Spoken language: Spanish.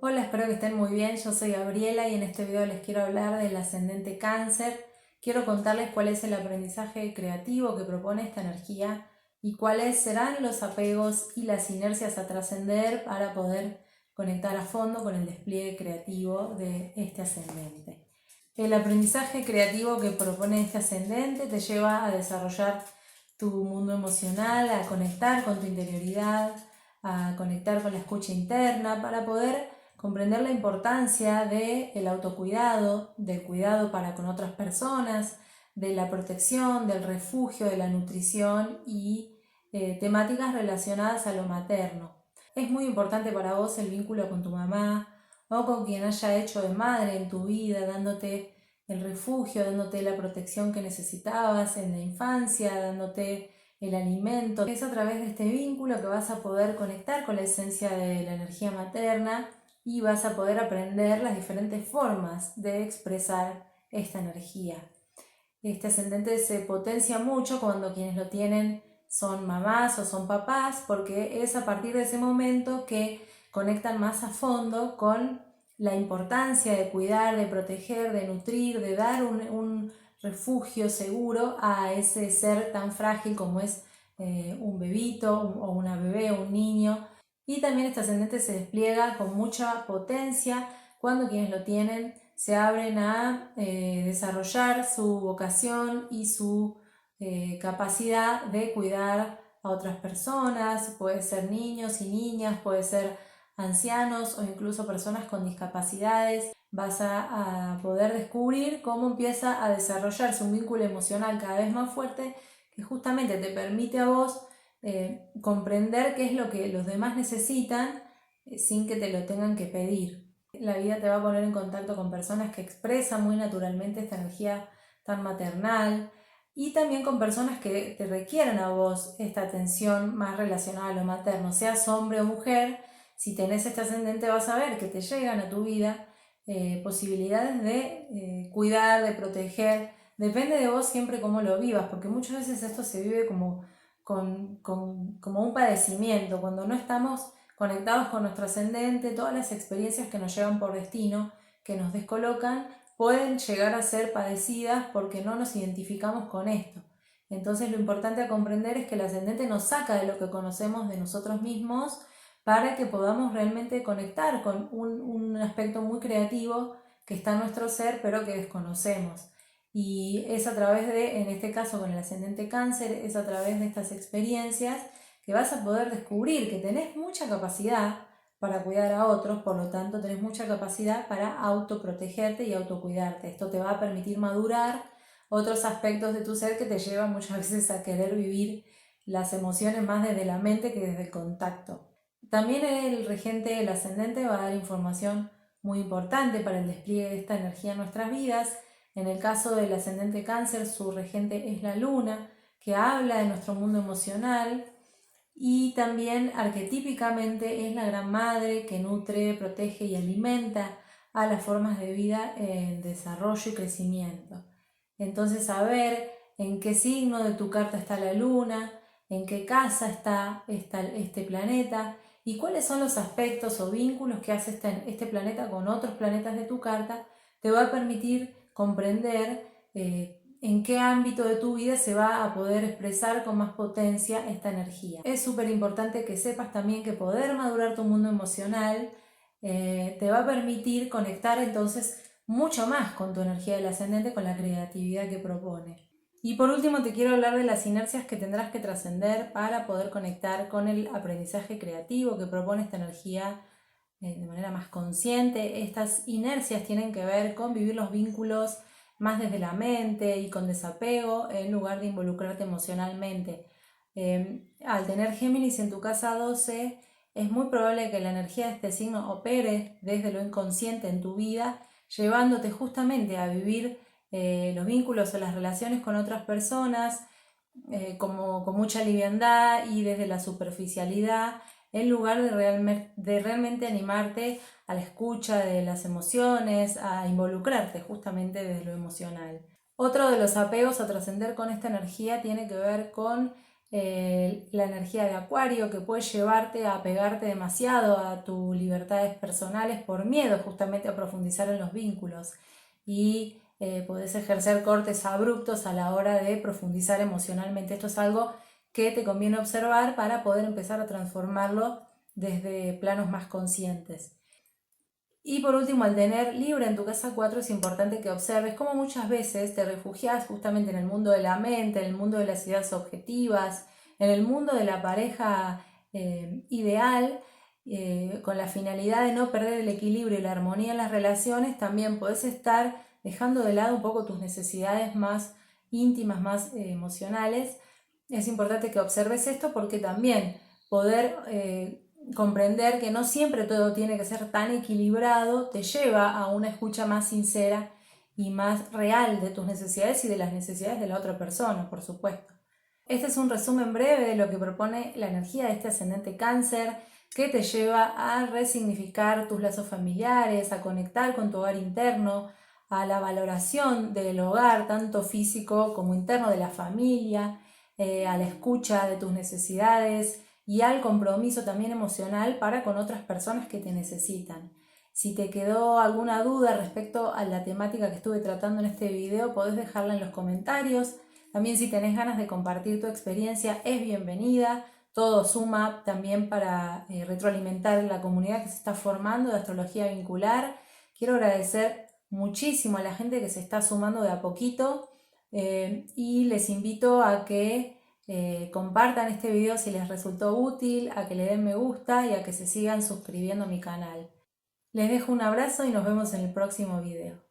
Hola, espero que estén muy bien. Yo soy Gabriela y en este video les quiero hablar del ascendente Cáncer. Quiero contarles cuál es el aprendizaje creativo que propone esta energía y cuáles serán los apegos y las inercias a trascender para poder conectar a fondo con el despliegue creativo de este ascendente. El aprendizaje creativo que propone este ascendente te lleva a desarrollar tu mundo emocional, a conectar con tu interioridad, a conectar con la escucha interna para poder comprender la importancia del autocuidado, del cuidado para con otras personas, de la protección, del refugio, de la nutrición y temáticas relacionadas a lo materno. Es muy importante para vos el vínculo con tu mamá o con quien haya hecho de madre en tu vida, dándote el refugio, dándote la protección que necesitabas en la infancia, dándote el alimento. Es a través de este vínculo que vas a poder conectar con la esencia de la energía materna y vas a poder aprender las diferentes formas de expresar esta energía. Este ascendente se potencia mucho cuando quienes lo tienen son mamás o son papás, porque es a partir de ese momento que conectan más a fondo con la importancia de cuidar, de proteger, de nutrir, de dar un refugio seguro a ese ser tan frágil como es un bebito o una bebé o un niño. Y también este ascendente se despliega con mucha potencia cuando quienes lo tienen se abren a desarrollar su vocación y su capacidad de cuidar a otras personas. Puede ser niños y niñas, puede ser ancianos o incluso personas con discapacidades. Vas a poder descubrir cómo empieza a desarrollarse un vínculo emocional cada vez más fuerte que justamente te permite a vos comprender qué es lo que los demás necesitan sin que te lo tengan que pedir. La vida te va a poner en contacto con personas que expresan muy naturalmente esta energía tan maternal y también con personas que te requieren a vos esta atención más relacionada a lo materno, seas hombre o mujer. Si tenés este ascendente vas a ver que te llegan a tu vida posibilidades de cuidar, de proteger. Depende de vos siempre cómo lo vivas, porque muchas veces esto se vive como un padecimiento, cuando no estamos conectados con nuestro ascendente. Todas las experiencias que nos llevan por destino, que nos descolocan, pueden llegar a ser padecidas porque no nos identificamos con esto. Entonces lo importante a comprender es que el ascendente nos saca de lo que conocemos de nosotros mismos para que podamos realmente conectar con un aspecto muy creativo que está en nuestro ser pero que desconocemos. Y es a través de, en este caso con el ascendente Cáncer, es a través de estas experiencias que vas a poder descubrir que tenés mucha capacidad para cuidar a otros, por lo tanto tenés mucha capacidad para autoprotegerte y autocuidarte. Esto te va a permitir madurar otros aspectos de tu ser que te llevan muchas veces a querer vivir las emociones más desde la mente que desde el contacto. También el regente, el ascendente, va a dar información muy importante para el despliegue de esta energía en nuestras vidas. En el caso del ascendente Cáncer, su regente es la luna, que habla de nuestro mundo emocional, y también arquetípicamente es la gran madre que nutre, protege y alimenta a las formas de vida en desarrollo y crecimiento. Entonces, saber en qué signo de tu carta está la luna, en qué casa está este planeta y cuáles son los aspectos o vínculos que hace este planeta con otros planetas de tu carta, te va a permitir comprender en qué ámbito de tu vida se va a poder expresar con más potencia esta energía. Es súper importante que sepas también que poder madurar tu mundo emocional te va a permitir conectar entonces mucho más con tu energía del ascendente, con la creatividad que propone. Y por último te quiero hablar de las inercias que tendrás que trascender para poder conectar con el aprendizaje creativo que propone esta energía de manera más consciente. Estas inercias tienen que ver con vivir los vínculos más desde la mente y con desapego en lugar de involucrarte emocionalmente. Al tener Géminis en tu casa 12, es muy probable que la energía de este signo opere desde lo inconsciente en tu vida, llevándote justamente a vivir los vínculos o las relaciones con otras personas como con mucha liviandad y desde la superficialidad, en lugar de realmente animarte a la escucha de las emociones, a involucrarte justamente desde lo emocional. Otro de los apegos a trascender con esta energía tiene que ver con la energía de Acuario, que puede llevarte a pegarte demasiado a tus libertades personales por miedo justamente a profundizar en los vínculos, y podés ejercer cortes abruptos a la hora de profundizar emocionalmente. Esto es algo que te conviene observar para poder empezar a transformarlo desde planos más conscientes. Y por último, al tener Libra en tu casa 4, es importante que observes cómo muchas veces te refugias justamente en el mundo de la mente, en el mundo de las ideas objetivas, en el mundo de la pareja ideal, con la finalidad de no perder el equilibrio y la armonía en las relaciones. También podés estar dejando de lado un poco tus necesidades más íntimas, más emocionales. Es importante que observes esto, porque también poder comprender que no siempre todo tiene que ser tan equilibrado te lleva a una escucha más sincera y más real de tus necesidades y de las necesidades de la otra persona, por supuesto. Este es un resumen breve de lo que propone la energía de este ascendente Cáncer, que te lleva a resignificar tus lazos familiares, a conectar con tu hogar interno, a la valoración del hogar, tanto físico como interno, de la familia, a la escucha de tus necesidades y al compromiso también emocional para con otras personas que te necesitan. Si te quedó alguna duda respecto a la temática que estuve tratando en este video, podés dejarla en los comentarios. También, si tenés ganas de compartir tu experiencia, es bienvenida. Todo suma también para retroalimentar la comunidad que se está formando de astrología vincular. Quiero agradecer muchísimo a la gente que se está sumando de a poquito, y les invito a que compartan este video si les resultó útil, a que le den me gusta y a que se sigan suscribiendo a mi canal. Les dejo un abrazo y nos vemos en el próximo video.